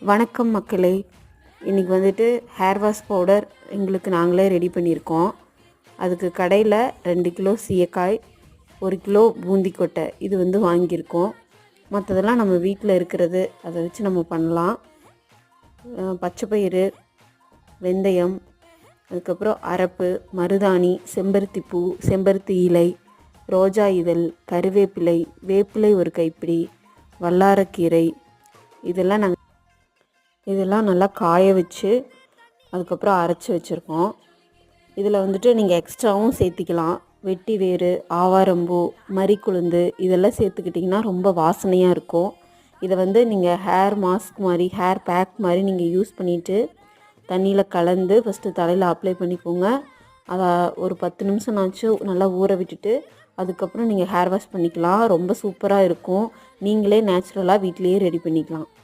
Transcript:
வணக்கம் மக்களே. இன்றைக்கி வந்துட்டு ஹேர் வாஷ் பவுடர் எங்களுக்கு நாங்களே ரெடி பண்ணியிருக்கோம். அதுக்கு கடையில் 2 கிலோ சீயக்காய், 1 கிலோ பூந்திக்கொட்டை இது வந்து வாங்கியிருக்கோம். மற்றதெல்லாம் நம்ம வீட்டில் இருக்கிறது, அதை வச்சு நம்ம பண்ணலாம். பச்சைப்பயிறு, வெந்தயம், அதுக்கப்புறம் அரப்பு, மருதாணி, செம்பருத்தி பூ, செம்பருத்தி இலை, ரோஜா இதழ், கருவேப்பிலை, வேப்பிலை ஒரு கைப்பிடி, வல்லாரக்கீரை, இதெல்லாம் நல்லா காய வச்சு அதுக்கப்புறம் அரைச்சி வச்சுருக்கோம். இதில் வந்துட்டு நீங்கள் எக்ஸ்ட்ராவும் சேர்த்திக்கலாம். வெட்டி வேறு, ஆவாரம்பூ, மறிக்குழுந்து இதெல்லாம் சேர்த்துக்கிட்டிங்கன்னா ரொம்ப வாசனையாக இருக்கும். இதை வந்து நீங்கள் ஹேர் மாஸ்க் மாதிரி, ஹேர் பேக் மாதிரி நீங்கள் யூஸ் பண்ணிவிட்டு தண்ணியில் கலந்து ஃபஸ்ட்டு தலையில் அப்ளை பண்ணிக்கோங்க. அதை ஒரு 10 நிமிஷம்னாச்சும் நல்லா ஊற விட்டுட்டு அதுக்கப்புறம் நீங்கள் ஹேர் வாஷ் பண்ணிக்கலாம். ரொம்ப சூப்பராக இருக்கும். நீங்களே நேச்சுரலாக வீட்டிலையே ரெடி பண்ணிக்கலாம்.